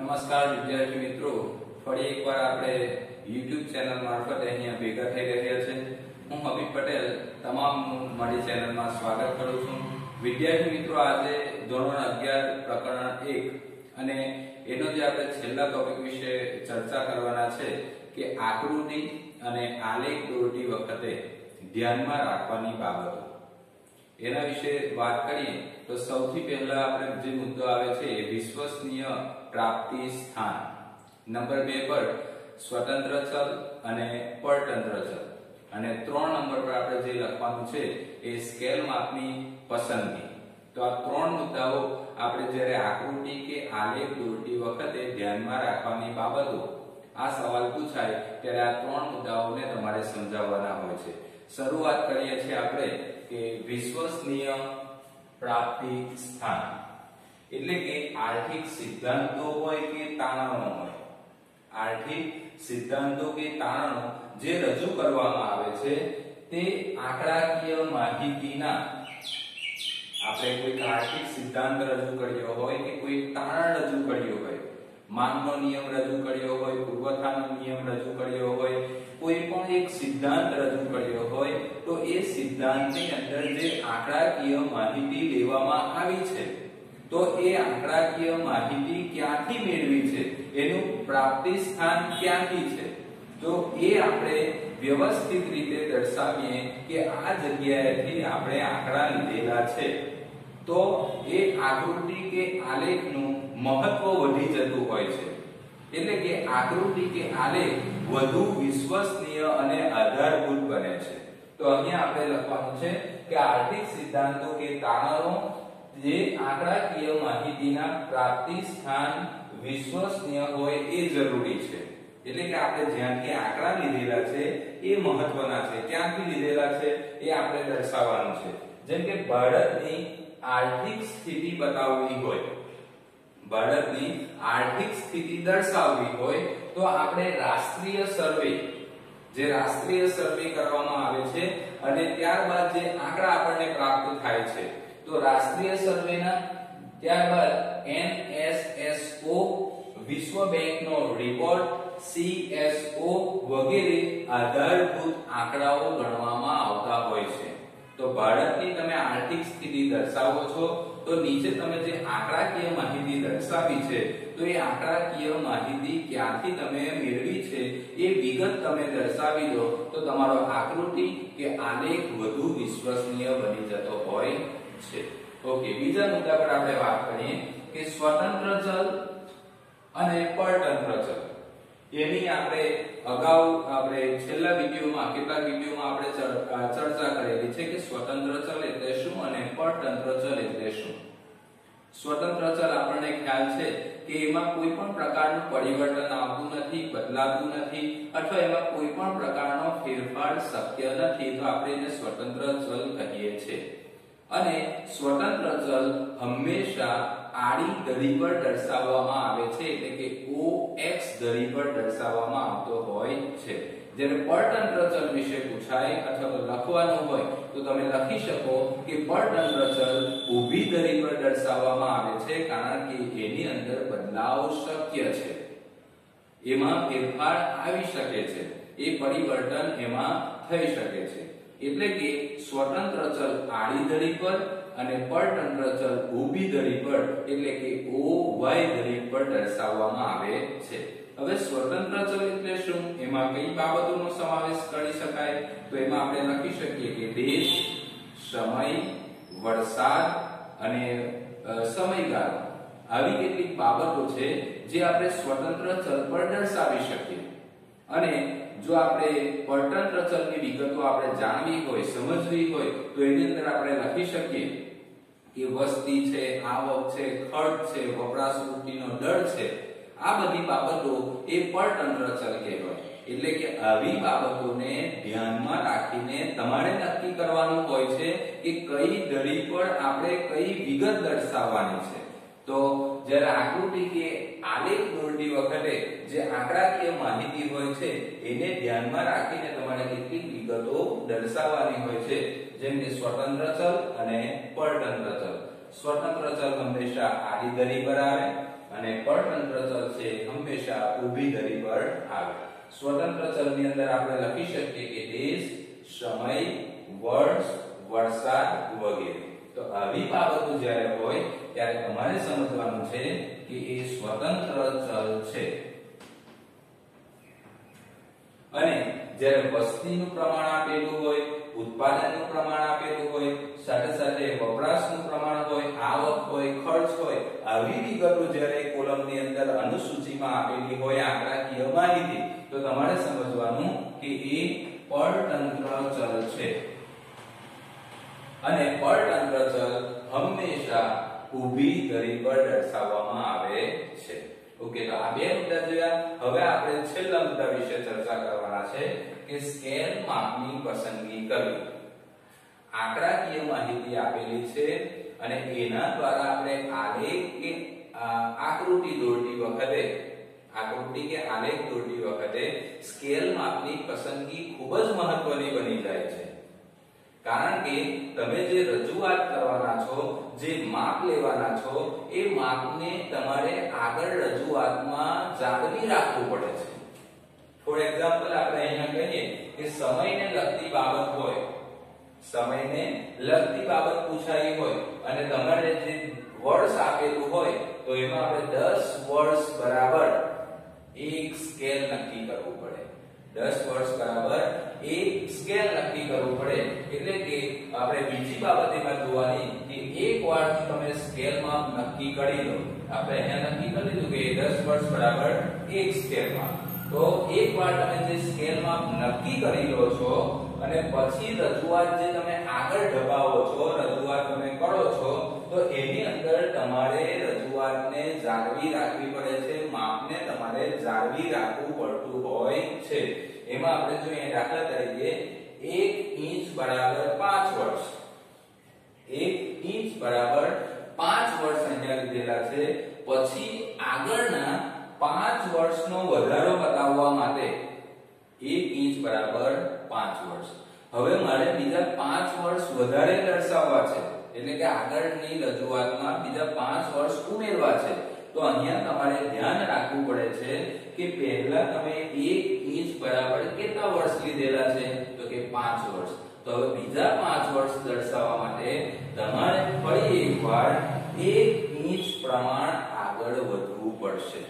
નમસ્કાર વિદ્યાર્થી મિત્રો, ફરી એકવાર આપણે YouTube ચેનલ મારફતે અહીંયા ભેગા થઈ રહ્યા છે. હું હબીબ પટેલ તમામનું મારી ચેનલમાં સ્વાગત કરું છું. વિદ્યાર્થી મિત્રો, આજે ધોરણ 11 પ્રકરણ 1 અને એનો જે આપણે છેલ્લા ટોપિક વિશે ચર્ચા કરવાના છે કે આકૃતિ અને આલેખ દોરતી વખતે ધ્યાનમાં રાખવાની બાબતો. એના વિશે વાત કરીએ તો સૌથી પહેલા આપણે જે મુદ્દો આવે છે એ વિશ્વસનીય પ્રાપ્તિ સ્થાન. નંબર 2 પર સ્વતંત્ર ચલ અને પરતંત્ર ચલ, અને 3 નંબર પર આપણે જે લખવાનું છે એ સ્કેલ માપની પસંદગી. તો આ 3 મુદ્દાઓ આપણે જ્યારે આકૃતિ કે આલેખ દોરતી વખતે ધ્યાનમાં રાખવાની બાબતો, આ સવાલ પૂછાય ત્યારે આ 3 મુદ્દાઓને તમારે સમજાવવાના હોય છે. શરૂઆત કરીએ છીએ આપણે કે વિશ્વસનીય પ્રાપ્તિ સ્થાન એટલે કે આર્થિક સિદ્ધાંતો હોય કે તારણો હોય, આર્થિક સિદ્ધાંતો કે તારણો જે રજૂ કરવામાં આવે છે તે આંકડાકીય માહિતીના, આપણે કોઈ આર્થિક સિદ્ધાંત રજૂ કર્યો હોય કે કોઈ તારણ રજૂ કર્યો હોય, માંગનો નિયમ રજૂ કર્યો હોય, પુરવઠાનો નિયમ રજૂ કર્યો હોય, કોઈ પણ એક સિદ્ધાંત રજૂ કર્યો હોય, તો એ સિદ્ધાંતની અંદર જે આંકડાકીય માહિતી લેવામાં આવી છે તો એ આંકડાકીય માહિતી ક્યાંથી મેળવી છે, એનું પ્રાપ્તિ સ્થાન ક્યાંથી છે, તો એ આપણે વ્યવસ્થિત રીતે દર્શાવીએ કે આ જગ્યાએથી આપણે આંકડા લીધેલા છે, તો એ આકૃતિ કે આલેખનું મહત્વ વધી જતું હોય છે. એટલે કે આકૃતિ કે આલેખ વધુ વિશ્વસનીય અને આધારભૂત બને છે. તો અહીંયા આપણે લખવાનું છે કે આર્થિક સિદ્ધાંતો કે તારણો જે આંકડાકીય માહિતીના પ્રાપ્તિ સ્થાન વિશ્વસનીય હોય એ જરૂરી છે. એટલે કે આપણે જ્યાંથી આંકડા લીધેલા છે એ મહત્વના છે, ક્યાંથી લીધેલા છે એ આપણે દર્શાવવાનું છે. જેમ કે ભારતની આર્થિક સ્થિતિ બતાવવી હોય, ભારતની આર્થિક સ્થિતિ દર્શાવવી હોય તો આપણે રાષ્ટ્રીય સર્વે, જે રાષ્ટ્રીય સર્વે કરવામાં આવે છે અને ત્યારબાદ જે આંકડા આપણને પ્રાપ્ત થાય છે, તો રાષ્ટ્રીય સર્વેના ત્યારબાદ NSSO, વિશ્વ બેંકનો રિપોર્ટ, CSO વગેરે આધારભૂત આંકડાઓ ગણવામાં આવતા હોય છે. તો ભારતની તમે આર્થિક સ્થિતિ દર્શાવો છો તો નીચે તમે જે આંકડાકીય માહિતી દર્શાવી છે તો એ આંકડાકીય માહિતી ક્યાંથી તમે મેળવી છે એ વિગત તમે દર્શાવી દો તો તમારો આકૃતિ કે આલેખ વધુ વિશ્વસનીય બની જતો હોય છે. ઓકે, બીજા મુદ્દા પર આપણે વાત કરીએ કે સ્વતંત્ર ચલ અને પરતંત્ર ચલ. એની આપણે અગાઉ આપણે છેલ્લા વિડિયોમાં, કેટલાક વિડિયોમાં આપણે ચર્ચા કરેલી છે કે સ્વતંત્ર ચલ એટલે શું અને પરતંત્ર ચલ એટલે શું. સ્વતંત્ર ચલ આપણને ખ્યાલ છે કે એમાં કોઈ પણ પ્રકારનું પરિવર્તન આવતું નથી, બદલાતું નથી, અથવા એમાં કોઈ પણ પ્રકારનો ફેરફાર શક્ય નથી, તો આપણે એને સ્વતંત્ર ચલ કહીએ છીએ. અને સ્વતંત્ર ચલ હંમેશા આડી ધરી પર દર્શાવવામાં આવે છે, એટલે કે OX ધરી પર દર્શાવવામાં આવતો હોય છે. જ્યારે પરતંત્ર ચલ વિશે પૂછાય અથવા તો લખવાનું હોય તો તમે લખી શકો કે પરતંત્ર ચલ ઊભી ધરી પર દર્શાવવામાં આવે છે, કારણ કે એની અંદર બદલાવ શક્ય છે, એમાં ફેરફાર આવી શકે છે, એ પરિવર્તન એમાં થઈ શકે છે. એટલે કે સ્વતંત્ર ચલ આડી ધરી પર અને પરતંત્ર ચલ ઊભી ધરી પર એટલે કે OY ધરી પર દર્શાવવામાં આવે છે. હવે સ્વતંત્ર ચલ એટલે શું, એમાં કઈ બાબતોનો સમાવેશ કરી શકાય, તો એમાં આપણે લખી શકીએ કે દેશ, સમય, વરસાદ અને સમયગાળો, આવી કેટલીક બાબતો છે જે આપણે સ્વતંત્ર ચલ પર દર્શાવી શકીએ. અને જો આપણે પરતંત્ર ચલની વિગતો આપણે જાણવી હોય, સમજવી હોય તો એની અંદર આપણે લખી શકીએ કે વસ્તી છે, આવક છે, ખર્ચ છે, વપરાશ વૃત્તિનો દર છે, આ બધી બાબતો એ પરતંત્ર ચલ કહેવાય. એટલે કે આવી બાબતોને ધ્યાનમાં રાખીને તમારે નક્કી કરવાનું હોય છે કે કઈ ધરી પર આપણે કઈ વિગત દર્શાવવાની છે. તો જ્યારે આકૃતિ કે આલેખ દોરતી વખતે જે આંકડાકીય માહિતી હોય છે એને ધ્યાનમાં રાખીને તમારે કેટલીક વિગતો દર્શાવવાની હોય છે, જેમ કે સ્વતંત્ર ચલ અને પરતંત્ર ચલ. સ્વતંત્ર ચલ હંમેશા આડી ધરી પર આવે અને પરતંત્ર ચલ છે હંમેશા ઊભી ધરી પર આવે. સ્વતંત્ર ચલની અંદર આપણે લખી શકીએ કે દેશ, સમય, વર્ષ, વરસાદ વગેરે. તો આવી બાબતો જ્યારે હોય ત્યારે તમારે સમજવાનું છે કે એ સ્વતંત્ર ચલ છે. અને જ્યારે વસ્તીનું પ્રમાણ આપેલું હોય, ઉત્પાદનનું પ્રમાણ આપેલું હોય, સાથે સાથે વપરાશનું પ્રમાણ હોય, આવક હોય, ખર્ચ હોય, આવી વિગતો જ્યારે કોલમની અંદર અનુસૂચિમાં આપેલી હોય આંકડાકીય માહિતી, તો તમારે સમજવાનું કે એ પરતંત્ર ચલ છે. અને પરતંત્ર ચલ હંમેશા ઊભી ધરી પર દર્શાવવામાં આવે છે. ઓકે, તો આ બે મુદ્દા જોયા. હવે આપણે છેલ્લા મુદ્દા વિશે ચર્ચા કરવાના છે કે સ્કેલ માપની પસંદગી કરવી. આંકડાકીય માહિતી આપેલી છે અને એના દ્વારા આપણે આલેખ કે આકૃતિ દોરતી વખતે સ્કેલ માપની પસંદગી ખૂબ જ મહત્વની બની જાય છે. કારણ કે તમે જે રજૂઆત કરવાના છો, જે માપ લેવાના છો, એ માપને તમારે આગળ રજૂઆતમાં જાળવી રાખવું પડે છે. ફોર એક્ઝામ્પલ આપણે અહીંયા કહીએ કે સમયને લગતી બાબત હોય, સમયને લગતી બાબત પૂછાઈ હોય અને તમારે જે વર્ષ આપેલું હોય તો એમાં આપણે 10 વર્ષ બરાબર એક સ્કેલ નક્કી કરવું પડે. 10 વર્ષ બરાબર એક સ્કેલ નક્કી કરવું પડે. એટલે કે આપણે બીજી બાબત એમાં જોવાની કે એકવાર તમે સ્કેલમાં નક્કી કરી લો, આપણે અહીંયા નક્કી કરી લીધું કે 10 વર્ષ બરાબર એક સ્કેલમાં, તો એકવાર તમે જે સ્કેલમાં નક્કી કરી લો છો અને પછી રજૂઆત જે તમે આગળ ઢબાવો છો, રજૂઆત તમે કરો છો, તો એની અંદર તમારે રજૂઆતને જાળવી રાખવી પડે છે, માપને તમારે જાળવી રાખવું પડતું હોય છે. એમાં આપણે જોઈએ દાખલા તરીકે 1 ઇંચ બરાબર 5 વર્ષ, 1 ઇંચ બરાબર 5 વર્ષ અહીંયા લીધેલા છે. પછી આગળના 5 વર્ષનો વધારો બતાવવા માટે 1 ઇંચ બરાબર 5 વર્ષ. હવે મારે બીજા 5 વર્ષ વધારે દર્શાવવા છે, એટલે કે આગળની રજૂઆતમાં બીજા 5 વર્ષ ઉમેરવા છે. તો અહીંયા તમારે ધ્યાન રાખવું પડે છે કે પહેલા તમે 1 ઇંચ બરાબર કેટલા વર્ષ લીધેલા છે, તો કે 5 વર્ષ. તો હવે બીજા 5 વર્ષ દર્શાવવા માટે તમારે ફરી એકવાર 1 ઇંચ પ્રમાણ આગળ વધવું પડશે.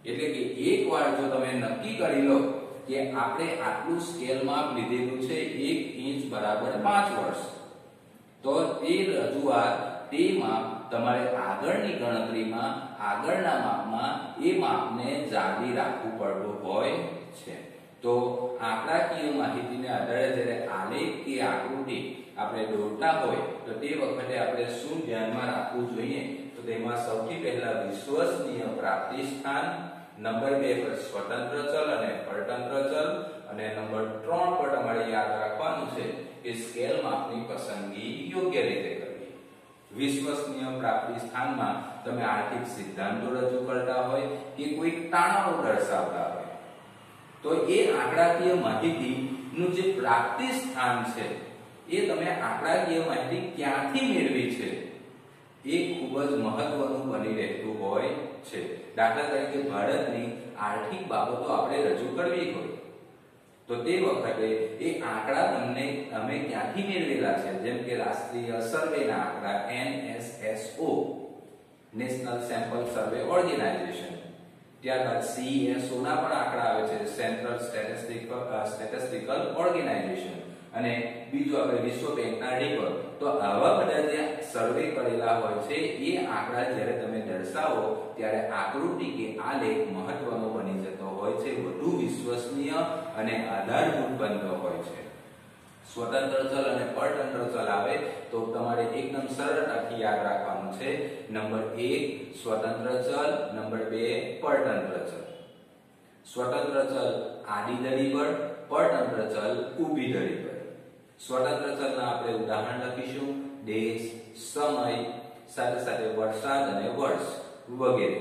એટલે કે એકવાર જો તમે નક્કી કરી લો કે આપણે આટલું સ્કેલ માપ લીધેલું છે 1 ઇંચ બરાબર 5 વર્ષ, તો તે રજૂઆત તે માપ તમારે આગળની ગણતરીમાં આગળના માપમાં એ માપને જાળવી રાખવું પડતું હોય છે. તો આંકડાકીય માહિતીને આધારે જ્યારે આલેખ કે આકૃતિ આપણે દોરતા હોય તો તે વખતે આપણે શું ધ્યાનમાં રાખવું જોઈએ, તો તેમાં સૌથી પહેલા વિશ્વસનીય પ્રાપ્તિ સ્થાન, નંબર 2 પર સ્વતંત્ર ચલ અને પરતંત્ર ચલ, અને નંબર 3 પર તમારે યાદ રાખવાનું છે કે સ્કેલ માપની પસંદગી યોગ્ય રીતે કરવી. વિશ્વસનીય પ્રાપ્તિ સ્થાનમાં તમે આર્થિક સિદ્ધાંતો રજૂ કરતા હોય કે કોઈ તાણાઓ દર્શાવતા હોય, તો એ આંકડાકીય માહિતીનું જે પ્રાપ્તિ સ્થાન છે એ તમે આંકડાકીય માહિતી ક્યાંથી મેળવી છે એ ખૂબ જ મહત્વનું બની રહેતું હોય છે. દાખલા તરીકે ભારતની આર્થિક બાબતો આપણે રજૂ કરવી હોય તો તે વખતે એ આંકડા તમે ક્યાંથી મેળવેલા છે, જેમ કે રાષ્ટ્રીય સર્વેના આંકડા NSSO, નેશનલ સેમ્પલ સર્વે ઓર્ગેનાઇઝેશન, ત્યારબાદ CSO ના પણ આંકડા આવે છે, સેન્ટ્રલ સ્ટેટિસ્ટિકલ ઓર્ગેનાઇઝેશન, અને બીજું આપણે વિશ્વ બેંકના રિપોર્ટ. તો આવા બધા જે સર્વે કરેલા હોય છે એ આંકડા જ્યારે તમે દર્શાવો ત્યારે આકૃતિ કે આલેખ મહત્વનો બની જતો હોય છે, વધુ વિશ્વસનીય અને આધારભૂત બનતો હોય છે. સ્વતંત્ર ચલ અને પરતંત્ર ચલ આવે તો તમારે એકદમ સરળતાથી યાદ રાખવાનું છે. નંબર 1 સ્વતંત્ર ચલ, નંબર 2 પરતંત્ર ચલ. સ્વતંત્ર ચલ આડી ધરી પર, પરતંત્ર ચલ ઊભી ધરી પર. સ્વતંત્ર ચલના આપણે ઉદાહરણ લખીશું દેશ, સમય, સાથે સાથે વરસાદ અને વર્ષ વગેરે.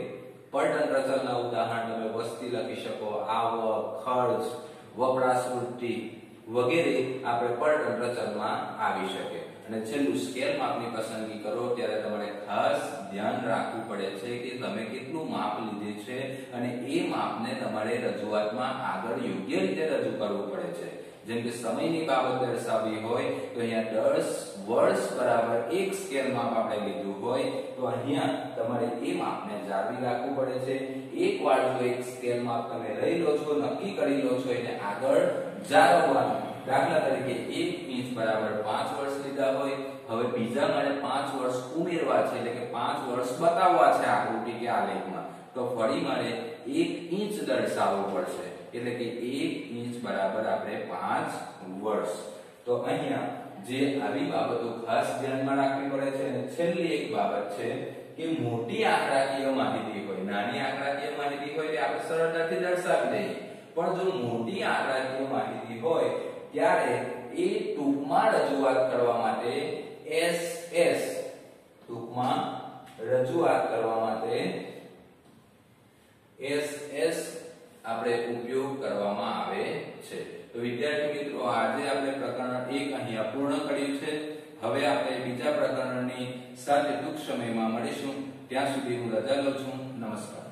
પરતંત્ર ચલના ઉદાહરણ તમે વસ્તી લખી શકો, આવક, ખર્ચ, વપરાશ વૃત્તિ વગેરે આપણે પરતંત્ર ચલમાં આવી શકે. અને છેલ્લું સ્કેલ માપની પસંદગી કરો ત્યારે તમારે ખાસ ધ્યાન રાખવું પડે છે કે તમે કેટલું માપ લીધે છે અને એ માપને તમારે રજૂઆતમાં આગળ યોગ્ય રીતે રજૂ કરવું પડે છે। જેમ કે સમયની બાબત દર્શાવવી હોય તો અહીંયા 10 વર્ષ બરાબર 1 સ્કેલ માપ આપણે લીધું હોય તો અહીંયા તમારે એ માપને જાળવી રાખવું પડે છે। એકવાર જો એક સ્કેલ માપ તમે લઈ લો છો, નક્કી કરી લો છો એટલે આગળ જાળવવાનું। દાખલા તરીકે 1 ઇંચ બરાબર 5 વર્ષ લીધા હોય, હવે બીજા મારે 5 વર્ષ ઉમેરવા છે એટલે કે 5 વર્ષ બતાવવા છે આકૃતિ કે આલેખમાં, તો ફરી મારે 1 ઇંચ દર્શાવવું પડશે એટલે કે 1 ઇંચ બરાબર આપણે 5 વર્ષ। તો અહીંયા જે આવી બાબતો ખાસ ધ્યાનમાં રાખવી પડે છે। અને છેલ્લી એક બાબત છે કે મોટી આંકડાકીય માહિતી હોય, નાની આંકડાકીય માહિતી હોય તે આપણે સરળતાથી દર્શાવી દઈએ, પણ જો મોટી આંકડાકીય માહિતી હોય ત્યારે એ ટૂંકમાં રજૂઆત કરવા માટે SS ટૂંકમાં રજૂઆત કરવા માટે SS આપણે ઉપયોગ કરવામાં આવે છે। તો વિદ્યાર્થી મિત્રો આજે આપણે પ્રકરણ 1 અહીંયા પૂર્ણ કર્યું છે। હવે આપણે બીજા પ્રકરણની સાથે ટૂંક સમયમાં મળીશું। ત્યાં સુધી હું રજા લઉં છું। નમસ્કાર।